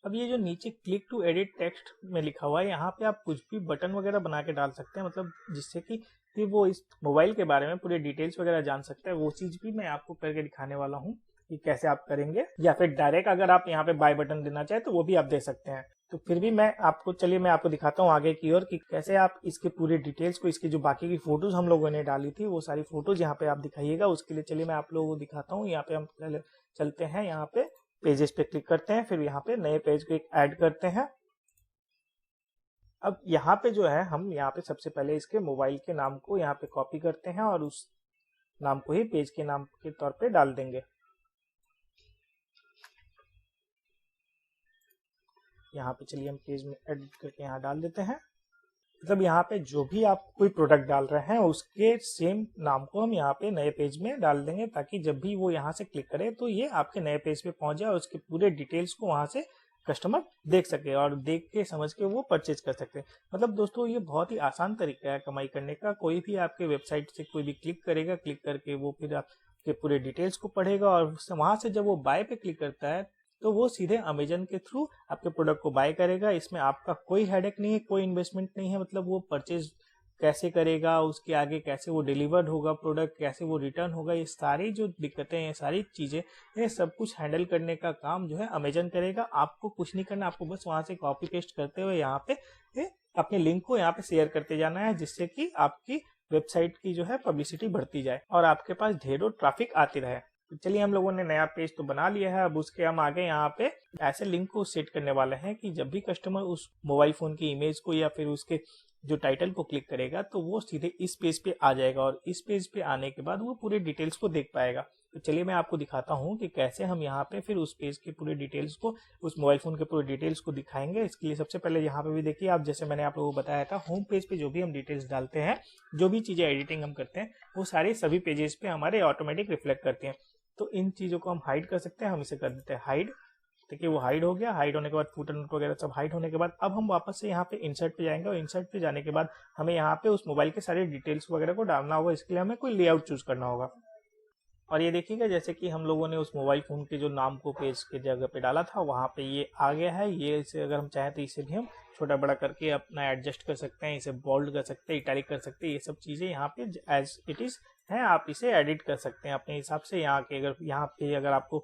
अब ये जो नीचे क्लिक टू एडिट टेक्स्ट में लिखा हुआ है, यहाँ पे आप कुछ भी बटन वगैरह बना के डाल सकते हैं, मतलब जिससे कि वो इस मोबाइल के बारे में पूरे डिटेल्स वगैरह जान सकता है। वो चीज भी मैं आपको करके दिखाने वाला हूँ कि कैसे आप करेंगे, या फिर डायरेक्ट अगर आप यहाँ पे बाय बटन देना चाहे तो वो भी आप दे सकते हैं। तो फिर भी मैं आपको दिखाता हूँ आगे की ओर कि कैसे आप इसके पूरे डिटेल्स को, इसकी जो बाकी की फोटोज हम लोगों ने डाली थी वो सारी फोटोज यहाँ पे आप दिखाइएगा। उसके लिए चलिए मैं आप लोगों को दिखाता हूँ। यहाँ पे हम पहले चलते हैं, यहाँ पे पेजेस पे क्लिक करते हैं, फिर यहाँ पे नए पेज को एक ऐड करते हैं। अब यहाँ पे जो है हम यहाँ पे सबसे पहले इसके मोबाइल के नाम को यहाँ पे कॉपी करते हैं और उस नाम को ही पेज के नाम के तौर पे डाल देंगे। यहाँ पे चलिए हम पेज में एडिट करके यहाँ डाल देते हैं। मतलब यहाँ पे जो भी आप कोई प्रोडक्ट डाल रहे हैं उसके सेम नाम को हम यहाँ पे नए पेज में डाल देंगे, ताकि जब भी वो यहाँ से क्लिक करे तो ये आपके नए पेज पे पहुंच जाए और उसके पूरे डिटेल्स को वहां से कस्टमर देख सके और देख के समझ के वो परचेज कर सकते हैं। मतलब दोस्तों ये बहुत ही आसान तरीका है कमाई करने का। कोई भी आपके वेबसाइट से कोई भी क्लिक करेगा, क्लिक करके वो फिर आपके पूरे डिटेल्स को पढ़ेगा और वहां से जब वो बाय पे क्लिक करता है तो वो सीधे अमेजन के थ्रू आपके प्रोडक्ट को बाय करेगा। इसमें आपका कोई हेडेक नहीं है, कोई इन्वेस्टमेंट नहीं है। मतलब वो परचेज कैसे करेगा, उसके आगे कैसे वो डिलीवर्ड होगा प्रोडक्ट, कैसे वो रिटर्न होगा, ये सारी जो दिक्कतें हैं, सारी चीजें, ये सब कुछ हैंडल करने का काम जो है अमेजन करेगा। आपको कुछ नहीं करना, आपको बस वहां से कॉपी पेस्ट करते हुए यहाँ पे अपने लिंक को यहाँ पे शेयर करते जाना है, जिससे कि आपकी वेबसाइट की जो है पब्लिसिटी बढ़ती जाए और आपके पास ढेरों ट्रैफिक आती रहे। तो चलिए हम लोगों ने नया पेज तो बना लिया है। अब उसके हम आगे यहाँ पे ऐसे लिंक को सेट करने वाले हैं कि जब भी कस्टमर उस मोबाइल फोन की इमेज को या फिर उसके जो टाइटल को क्लिक करेगा तो वो सीधे इस पेज पे आ जाएगा और इस पेज पे आने के बाद वो पूरे डिटेल्स को देख पाएगा। तो चलिए मैं आपको दिखाता हूँ कि कैसे हम यहाँ पे फिर उस पेज के पूरे डिटेल्स को, उस मोबाइल फोन के पूरे डिटेल्स को दिखाएंगे। इसके लिए सबसे पहले यहाँ पे भी देखिए आप, जैसे मैंने आप लोगों को बताया था, होम पेज पे जो भी हम डिटेल्स डालते हैं, जो भी चीजें एडिटिंग हम करते हैं, वो सारी सभी पेजेस पे हमारे ऑटोमेटिक रिफ्लेक्ट करती हैं। तो इन चीजों को हम हाइड कर सकते हैं। हम इसे कर देते हैं हाइड। देखिए वो हाइड हो गया। हाइड होने के बाद फुटर नोट वगैरह सब हाइड होने के बाद अब हम वापस से यहाँ पे इंसर्ट पे जाएंगे और इंसर्ट पे जाने के बाद हमें यहाँ पे उस मोबाइल के सारे डिटेल्स वगैरह को डालना होगा। इसके लिए हमें कोई लेआउट चूज करना होगा। और ये देखिएगा जैसे कि हम लोगों ने उस मोबाइल फोन के जो नाम को पेज के जगह पे डाला था वहां पे ये आ गया है। ये इसे अगर हम चाहें तो इसे भी हम छोटा बड़ा करके अपना एडजस्ट कर सकते हैं, इसे बोल्ड कर सकते हैं, इटैलिक कर सकते हैं। ये सब चीजें यहाँ पे एज इट इज है, आप इसे एडिट कर सकते हैं अपने हिसाब से। यहाँ के अगर यहाँ पे अगर आपको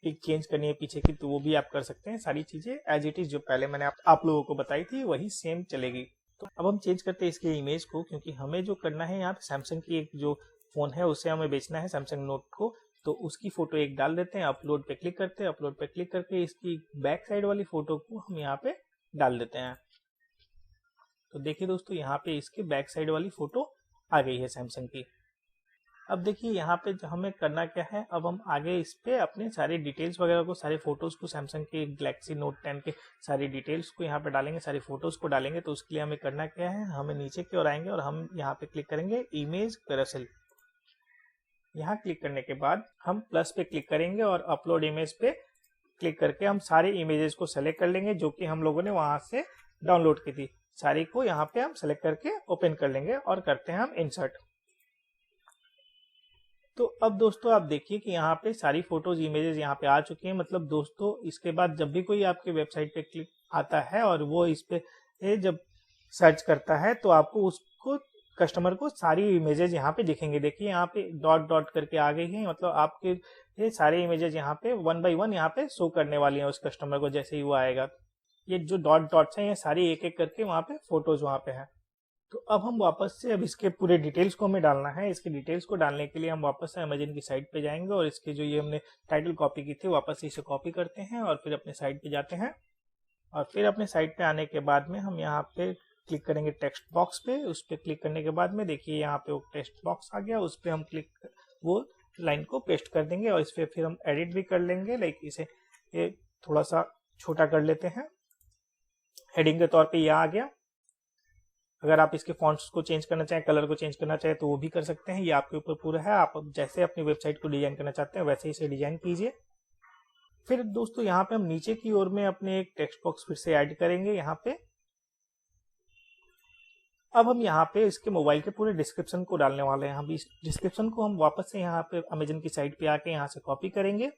पिक चेंज करनी है पीछे की तो वो भी आप कर सकते हैं। सारी चीजें एज इट इज जो पहले मैंने आप लोगों को बताई थी वही सेम चलेगी। तो अब हम चेंज करते हैं इसके इमेज को, क्योंकि हमें जो करना है यहाँ पे सैमसंग की एक जो फोन है उसे हमें बेचना है, सैमसंग नोट को। तो उसकी फोटो एक डाल देते हैं, अपलोड पे क्लिक करते हैं। अपलोड पे क्लिक करके इसकी बैक साइड वाली फोटो को हम यहाँ पे डाल देते हैं। तो देखिए दोस्तों यहाँ पे इसके बैक साइड वाली फोटो आ गई है सैमसंग की। अब देखिए यहाँ पे हमें करना क्या है, अब हम आगे इस पे अपने सारे डिटेल्स वगैरह को, सारे फोटोज को, सैमसंग के गैलेक्सी नोट 10 के सारी डिटेल्स को यहाँ पे डालेंगे, सारी फोटोज को डालेंगे। तो उसके लिए हमें करना क्या है, हमें नीचे की ओर आएंगे और हम यहाँ पे क्लिक करेंगे इमेज कैरोसेल। यहाँ क्लिक करने के बाद हम प्लस पे क्लिक करेंगे और अपलोड इमेज पे क्लिक करके हम सारे इमेजेस को सेलेक्ट कर लेंगे जो कि हम लोगों ने वहां से डाउनलोड की थी। सारी को यहाँ पे हम सेलेक्ट करके ओपन कर लेंगे और करते हैं हम इंसर्ट। तो अब दोस्तों आप देखिए कि यहाँ पे सारी फोटोज इमेजेस यहाँ पे आ चुकी हैं। मतलब दोस्तों इसके बाद जब भी कोई आपके वेबसाइट पे क्लिक आता है और वो इस पे जब सर्च करता है तो आपको उसको कस्टमर को सारी इमेजेस यहाँ पे दिखेंगे। देखिए यहाँ पे डॉट डॉट करके आ गई है, मतलब आपके ये सारे इमेजेस यहाँ पे 1 बाय 1 यहाँ पे शो करने वाली हैं उस कस्टमर को जैसे ही वो आएगा। ये जो डॉट डॉट्स हैं ये सारी एक एक करके वहाँ पे फोटोज वहाँ पे है। तो अब हम वापस से, अब इसके पूरे डिटेल्स को हमें डालना है। इसके डिटेल्स को डालने के लिए हम वापस से अमेजन की साइट पे जाएंगे और इसके जो ये हमने टाइटल कॉपी की थी वापस से इसे कॉपी करते हैं और फिर अपने साइट पे जाते हैं। और फिर अपने साइट पे आने के बाद में हम यहाँ पे क्लिक करेंगे टेक्स्ट बॉक्स पे। उस पर क्लिक करने के बाद में देखिए यहाँ पे वो टेक्स्ट बॉक्स आ गया, उस पर हम वो लाइन को पेस्ट कर देंगे और इस पर फिर हम एडिट भी कर लेंगे। लाइक इसे ये थोड़ा सा छोटा कर लेते हैं। हेडिंग के तौर पे ये आ गया। अगर आप इसके फॉन्ट्स को चेंज करना चाहें, कलर को चेंज करना चाहें तो वो भी कर सकते हैं। ये आपके ऊपर पूरा है, आप जैसे अपनी वेबसाइट को डिजाइन करना चाहते हैं वैसे ही इसे डिजाइन कीजिए। फिर दोस्तों यहाँ पे हम नीचे की ओर में अपने एक टेक्स्ट बॉक्स फिर से ऐड करेंगे। यहाँ पे अब हम यहाँ पे इसके मोबाइल के पूरे डिस्क्रिप्शन को डालने वाले हैं। हम इस डिस्क्रिप्शन को हम वापस से यहाँ पे अमेजन की साइट पे आके यहाँ से कॉपी करेंगे।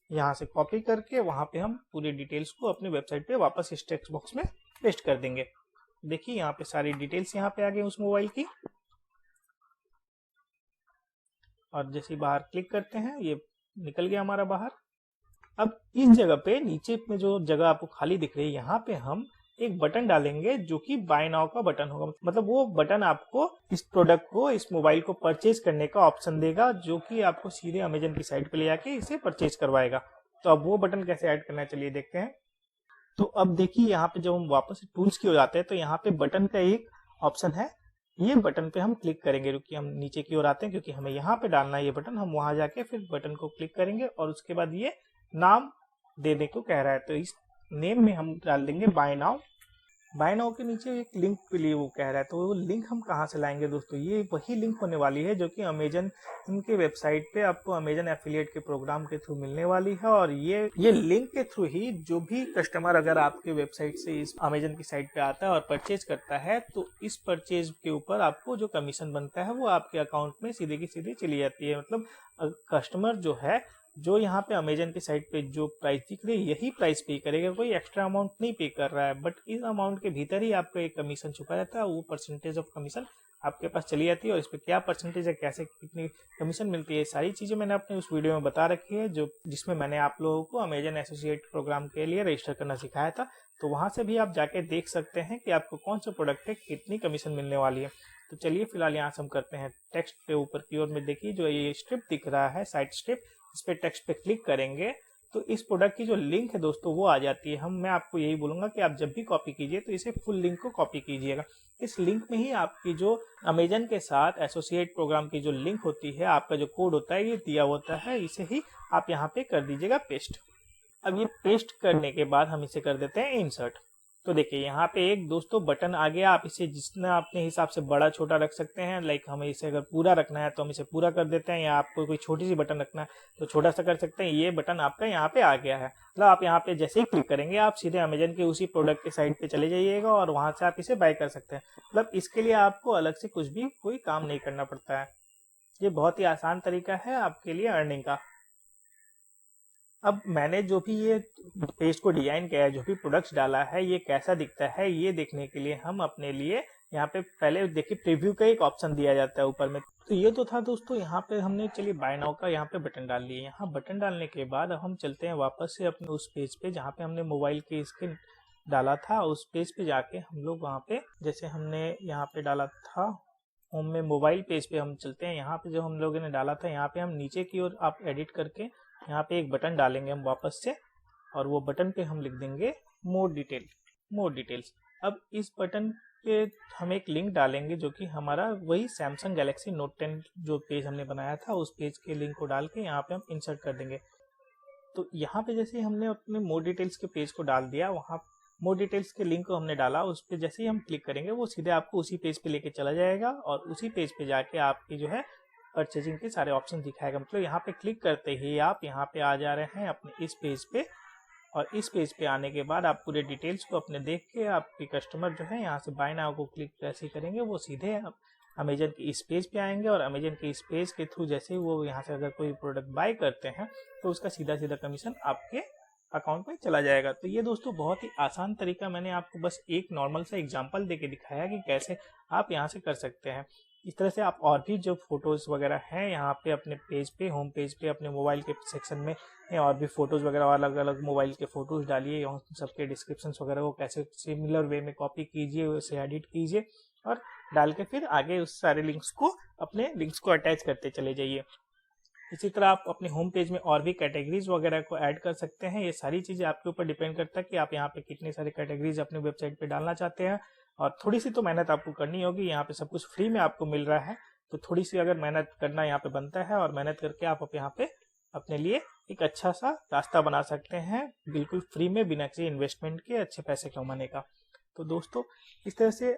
यहाँ से कॉपी करके वहां पे हम पूरी डिटेल्स को अपने वेबसाइट पे वापस इस टेक्स्ट बॉक्स में पेस्ट कर देंगे। देखिए यहाँ पे सारी डिटेल्स यहाँ पे आ गई उस मोबाइल की। और जैसे बाहर क्लिक करते हैं ये निकल गया हमारा बाहर। अब इस जगह पे नीचे में जो जगह आपको खाली दिख रही है यहाँ पे हम एक बटन डालेंगे जो कि बाय नाउ का बटन होगा। मतलब वो बटन आपको इस प्रोडक्ट को, इस मोबाइल को परचेज करने का ऑप्शन देगा जो कि आपको सीधे अमेजन की साइट पे ले जाके इसे परचेज करवाएगा। तो अब वो बटन कैसे ऐड करना है चलिए देखते हैं। तो अब देखिए यहाँ पे जब हम वापस टूल्स की ओर जाते हैं तो यहाँ पे बटन का एक ऑप्शन है। ये बटन पे हम क्लिक करेंगे, क्योंकि हम नीचे की ओर आते हैं क्योंकि हमें यहाँ पे डालना है ये बटन। हम वहां जाके फिर बटन को क्लिक करेंगे और उसके बाद ये नाम देने को कह रहा है तो इस नेम में हम डाल देंगे बाय नाउ। बाय नाउ के नीचे एक लिंक के लिए वो कह रहा है, तो वो लिंक हम कहाँ से लाएंगे दोस्तों? ये वही लिंक होने वाली है जो कि अमेजन उनके वेबसाइट पे आपको अमेजन एफिलिएट के प्रोग्राम के थ्रू मिलने वाली है। और ये लिंक के थ्रू ही जो भी कस्टमर अगर आपके वेबसाइट से इस अमेजन की साइट पे आता है और परचेज करता है, तो इस परचेज के ऊपर आपको जो कमीशन बनता है वो आपके अकाउंट में सीधे की सीधे चली जाती है। मतलब कस्टमर जो है, जो यहाँ पे अमेजन की साइट पे जो प्राइस दिख रही है यही प्राइस पे करेगा, कोई एक्स्ट्रा अमाउंट नहीं पे कर रहा है। बट इस अमाउंट के भीतर ही आपका एक कमीशन छुपा रहता है, वो परसेंटेज ऑफ कमीशन आपके पास चली जाती है। और इस पर क्या परसेंटेज है, कैसे कितनी कमीशन मिलती है, सारी चीज़ें मैंने अपने उस वीडियो में बता रखी है, जिसमें मैंने आप लोगों को अमेजन एसोसिएट प्रोग्राम के लिए रजिस्टर करना सिखाया था। तो वहाँ से भी आप जाके देख सकते हैं कि आपको कौन सा प्रोडक्ट है, कितनी कमीशन मिलने वाली है। तो चलिए फिलहाल यहाँ से हम करते हैं टेक्स्ट पे ऊपर की ओर में देखिए जो ये स्ट्रिप दिख रहा है, साइट स्ट्रिप, इस पे टेक्स्ट पे क्लिक करेंगे तो इस प्रोडक्ट की जो लिंक है दोस्तों वो आ जाती है। मैं आपको यही बोलूंगा कि आप जब भी कॉपी कीजिए तो इसे फुल लिंक को कॉपी कीजिएगा। इस लिंक में ही आपकी जो अमेजन के साथ एसोसिएट प्रोग्राम की जो लिंक होती है, आपका जो कोड होता है ये दिया होता है, इसे ही आप यहाँ पे कर दीजिएगा पेस्ट। अब ये पेस्ट करने के बाद हम इसे कर देते हैं इंसर्ट। तो देखिए यहाँ पे एक दोस्तों बटन आ गया, आप इसे जितना अपने हिसाब से बड़ा छोटा रख सकते हैं। लाइक हमें इसे अगर पूरा रखना है तो हम इसे पूरा कर देते हैं, या आपको कोई छोटी सी बटन रखना है तो छोटा सा कर सकते हैं। ये बटन आपका यहाँ पे आ गया है, मतलब आप यहाँ पे जैसे ही क्लिक करेंगे आप सीधे अमेजन के उसी प्रोडक्ट के साइट पे चले जाइएगा और वहां से आप इसे बाय कर सकते हैं। मतलब इसके लिए आपको अलग से कुछ भी कोई काम नहीं करना पड़ता है। ये बहुत ही आसान तरीका है आपके लिए अर्निंग का। अब मैंने जो भी ये पेज को डिजाइन किया है, जो भी प्रोडक्ट्स डाला है, ये कैसा दिखता है ये देखने के लिए हम अपने लिए यहाँ पे पहले देखिए प्रीव्यू का एक ऑप्शन दिया जाता है ऊपर में। तो ये तो था दोस्तों, यहाँ पे हमने चलिए बाय नाउ का यहाँ पे बटन डाल लिए। यहाँ बटन डालने के बाद अब हम चलते हैं वापस से अपने उस पेज पे जहाँ पे हमने मोबाइल के स्क्रीन डाला था। उस पेज पे जाके हम लोग वहाँ पे जैसे हमने यहाँ पे डाला था होम में, मोबाइल पेज पे हम चलते हैं। यहाँ पे जो हम लोगों ने डाला था यहाँ पे हम नीचे की ओर आप एडिट करके यहाँ पे एक बटन डालेंगे हम वापस से, और वो बटन पे हम लिख देंगे मोर डिटेल्स। अब इस बटन पे हम एक लिंक डालेंगे जो कि हमारा वही सैमसंग गैलेक्सी नोट 10 जो पेज हमने बनाया था उस पेज के लिंक को डाल के यहाँ पे हम इंसर्ट कर देंगे। तो यहाँ पे जैसे हमने अपने मोर डिटेल्स के पेज को डाल दिया, वहाँ मोर डिटेल्स के लिंक को हमने डाला, उस पर जैसे ही हम क्लिक करेंगे वो सीधे आपको उसी पेज पे लेके चला जाएगा और उसी पेज पे जाके आपकी जो है परचेजिंग के सारे ऑप्शन दिखाएगा। मतलब यहाँ पे क्लिक करते ही आप यहाँ पे आ जा रहे हैं अपने इस पेज पे, और इस पेज पे आने के बाद आप पूरे डिटेल्स को अपने देख के आपके कस्टमर जो है यहाँ से बाय नाउ को क्लिक जैसे करेंगे वो सीधे अमेजन के इस पेज पे आएंगे, और अमेजन के इस पेज के थ्रू जैसे ही वो यहाँ से अगर कोई प्रोडक्ट बाय करते हैं तो उसका सीधा सीधा कमीशन आपके अकाउंट में चला जाएगा। तो ये दोस्तों बहुत ही आसान तरीका, मैंने आपको बस एक नॉर्मल सा एग्जांपल देके दिखाया कि कैसे आप यहाँ से कर सकते हैं। इस तरह से आप और भी जो फोटोज़ वगैरह हैं यहाँ पे अपने पेज पे, होम पेज पे, अपने मोबाइल के सेक्शन में और भी फोटोज़ वगैरह अलग अलग मोबाइल के फोटोज़ डालिए, उन सबके डिस्क्रिप्शंस वगैरह को कैसे सिमिलर वे में कॉपी कीजिए, उसे एडिट कीजिए और डाल के फिर आगे उस सारे लिंक्स को अटैच करते चले जाइए। इसी तरह आप अपने होम पेज में और भी कैटेगरीज वगैरह को ऐड कर सकते हैं। ये सारी चीज़ें आपके ऊपर डिपेंड करता है कि आप यहाँ पे कितनी सारी कैटेगरीज अपने वेबसाइट पे डालना चाहते हैं, और थोड़ी सी तो मेहनत आपको करनी होगी। यहाँ पे सब कुछ फ्री में आपको मिल रहा है, तो थोड़ी सी अगर मेहनत करना यहाँ पे बनता है, और मेहनत करके आप यहाँ पे अपने लिए एक अच्छा सा रास्ता बना सकते हैं बिल्कुल फ्री में, बिना किसी इन्वेस्टमेंट के अच्छे पैसे कमाने का। तो दोस्तों इस तरह से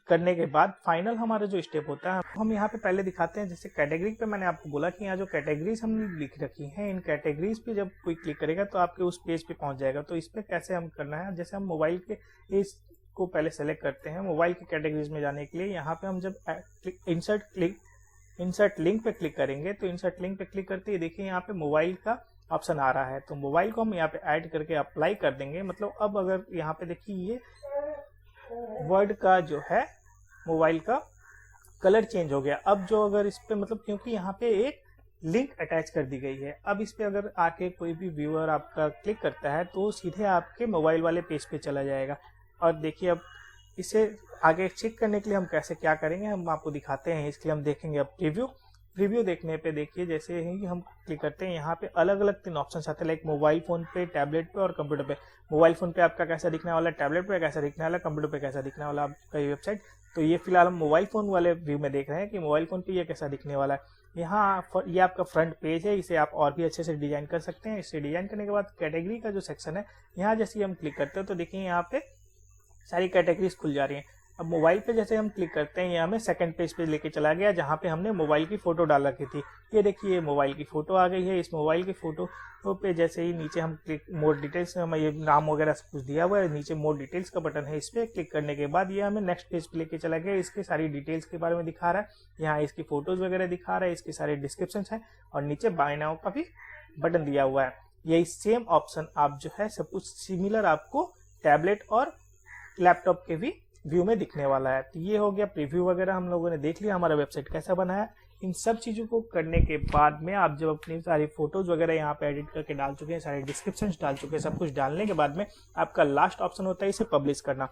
करने के बाद फाइनल हमारा जो स्टेप होता है हम यहाँ पे पहले दिखाते हैं। जैसे कैटेगरी पे मैंने आपको बोला कि यहाँ जो कैटेगरीज हमने लिख रखी हैं, इन कैटेगरीज पे जब कोई क्लिक करेगा तो आपके उस पेज पे पहुंच जाएगा। तो इस पे कैसे हम करना है, जैसे हम मोबाइल के इस को पहले सेलेक्ट करते हैं। मोबाइल की कैटेगरीज में जाने के लिए यहाँ पे हम जब इंसर्ट लिंक पे क्लिक करेंगे तो इंसर्ट लिंक पे क्लिक करते ही देखिए यहाँ पे मोबाइल का ऑप्शन आ रहा है, तो मोबाइल को हम यहाँ पे ऐड करके अप्लाई कर देंगे। मतलब अब अगर यहाँ पे देखिए ये वर्ड का जो है मोबाइल का कलर चेंज हो गया। अब जो अगर इस पे मतलब क्योंकि यहाँ पे एक लिंक अटैच कर दी गई है, अब इस पे अगर आके कोई भी व्यूअर आपका क्लिक करता है तो सीधे आपके मोबाइल वाले पेज पे चला जाएगा। और देखिए अब इसे आगे चेक करने के लिए हम कैसे क्या करेंगे हम आपको दिखाते हैं। इसके लिए हम देखेंगे अब प्रीव्यू देखने पे देखिए जैसे ही हम क्लिक करते हैं यहाँ पे अलग अलग 3 ऑप्शन आते हैं, लाइक मोबाइल फोन पे, टैबलेट पे और कंप्यूटर पे। मोबाइल फोन पे आपका कैसा दिखने वाला है, टैबलेट पे कैसा दिखने वाला है, कंप्यूटर पे कैसा दिखने वाला है आपका वेबसाइट। तो ये फिलहाल हम मोबाइल फोन वाले व्यू में देख रहे हैं कि मोबाइल फोन पे ये कैसा दिखने वाला है। यहाँ ये आपका फ्रंट पेज है, इसे आप और भी अच्छे से डिजाइन कर सकते हैं। इसे डिजाइन करने के बाद कैटेगरी का जो सेक्शन है यहाँ जैसे हम क्लिक करते हैं तो देखिए यहाँ पे सारी कैटेगरीज खुल जा रही हैं। अब मोबाइल पे जैसे हम क्लिक करते हैं, ये हमें सेकंड पेज पे लेके चला गया जहाँ पे हमने मोबाइल की फ़ोटो डाल रखी थी। ये देखिए मोबाइल की फ़ोटो आ गई है। इस मोबाइल की फ़ोटो पे जैसे ही नीचे हम क्लिक मोर डिटेल्स में, हमें ये नाम वगैरह सब कुछ दिया हुआ है, नीचे मोर डिटेल्स का बटन है, इस पर क्लिक करने के बाद ये हमें नेक्स्ट पेज पे लेके चला गया। इसके सारी डिटेल्स के बारे में दिखा रहा है, यहाँ इसकी फ़ोटोज़ वगैरह दिखा रहा है, इसके सारे डिस्क्रिप्शन है और नीचे बाय नाउ का भी बटन दिया हुआ है। यही सेम ऑप्शन आप जो है सब कुछ सिमिलर आपको टैबलेट और लैपटॉप के भी व्यू में दिखने वाला है। तो ये हो गया प्रीव्यू वगैरह, हम लोगों ने देख लिया हमारा वेबसाइट कैसा बना है। इन सब चीज़ों को करने के बाद में आप जब अपनी सारी फोटोज वगैरह यहाँ पे एडिट करके डाल चुके हैं, सारे डिस्क्रिप्शन डाल चुके हैं, सब कुछ डालने के बाद में आपका लास्ट ऑप्शन होता है इसे पब्लिश करना।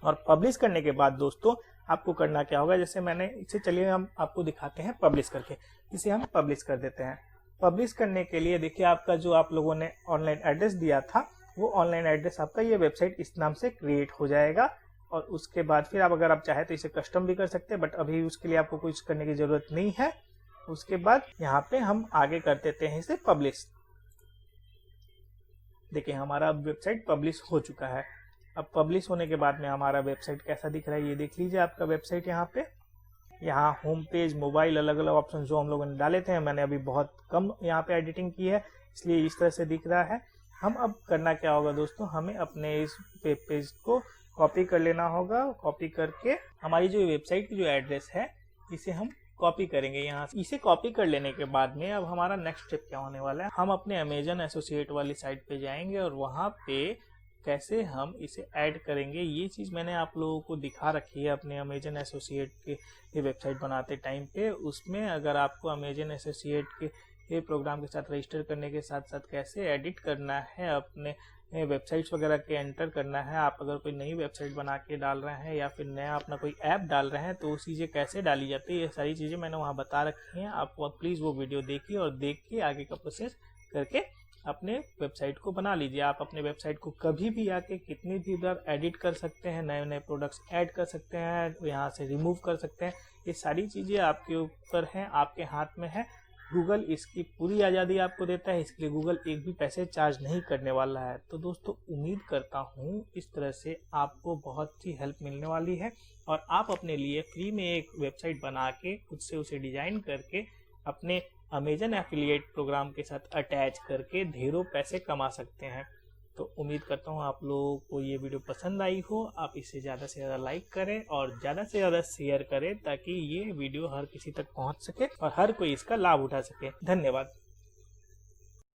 और पब्लिश करने के बाद दोस्तों आपको करना क्या होगा, जैसे मैंने इसे, चलिए हम आपको दिखाते हैं पब्लिश करके। इसे हम पब्लिश कर देते हैं। पब्लिश करने के लिए देखिए आपका जो आप लोगों ने ऑनलाइन एड्रेस दिया था, वो ऑनलाइन एड्रेस आपका ये वेबसाइट इस नाम से क्रिएट हो जाएगा। और उसके बाद फिर आप अगर आप चाहे तो इसे कस्टम भी कर सकते हैं, बट अभी उसके लिए आपको कुछ करने की जरूरत नहीं है। उसके बाद यहाँ पे हम आगे कर देते हैं इसे पब्लिश। देखिए हमारा वेबसाइट पब्लिश हो चुका है। अब पब्लिश होने के बाद में हमारा वेबसाइट कैसा दिख रहा है ये देख लीजिए आपका वेबसाइट। यहाँ पे यहाँ होम पेज, मोबाइल, अलग अलग ऑप्शन जो हम लोगों ने डाले थे, मैंने अभी बहुत कम यहाँ पे एडिटिंग की है, इसलिए इस तरह से दिख रहा है। हम अब करना क्या होगा दोस्तों, हमें अपने इस पेज को कॉपी कर लेना होगा। कॉपी करके हमारी जो वेबसाइट की जो एड्रेस है इसे हम कॉपी करेंगे यहाँ से। इसे कॉपी कर लेने के बाद में अब हमारा नेक्स्ट स्टेप क्या होने वाला है, हम अपने अमेजन एसोसिएट वाली साइट पे जाएंगे और वहाँ पे कैसे हम इसे ऐड करेंगे ये चीज़ मैंने आप लोगों को दिखा रखी है अपने अमेजन एसोसिएट के वेबसाइट बनाते टाइम पे। उसमें अगर आपको अमेजन एसोसिएट के प्रोग्राम के साथ रजिस्टर करने के साथ साथ कैसे एडिट करना है, अपने वेबसाइट्स वगैरह के एंटर करना है, आप अगर कोई नई वेबसाइट बना के डाल रहे हैं या फिर नया अपना कोई ऐप डाल रहे हैं तो वो चीज़ें कैसे डाली जाती है, ये सारी चीज़ें मैंने वहाँ बता रखी हैं। आप प्लीज़ वो वीडियो देखिए और देख के आगे का प्रोसेस करके अपने वेबसाइट को बना लीजिए। आप अपने वेबसाइट को कभी भी आके कितनी भी बार एडिट कर सकते हैं, नए नए प्रोडक्ट्स ऐड कर सकते हैं, यहाँ से रिमूव कर सकते हैं। ये सारी चीज़ें आपके ऊपर हैं, आपके हाथ में है। गूगल इसकी पूरी आज़ादी आपको देता है, इसके लिए गूगल एक भी पैसे चार्ज नहीं करने वाला है। तो दोस्तों उम्मीद करता हूँ इस तरह से आपको बहुत सी हेल्प मिलने वाली है और आप अपने लिए फ्री में एक वेबसाइट बना के खुद से उसे डिज़ाइन करके अपने अमेजन एफिलिएट प्रोग्राम के साथ अटैच करके ढेरों पैसे कमा सकते हैं। तो उम्मीद करता हूँ आप लोगों को ये वीडियो पसंद आई हो। आप इसे ज़्यादा से ज़्यादा लाइक करें और ज़्यादा से ज़्यादा शेयर करें ताकि ये वीडियो हर किसी तक पहुँच सके और हर कोई इसका लाभ उठा सके। धन्यवाद।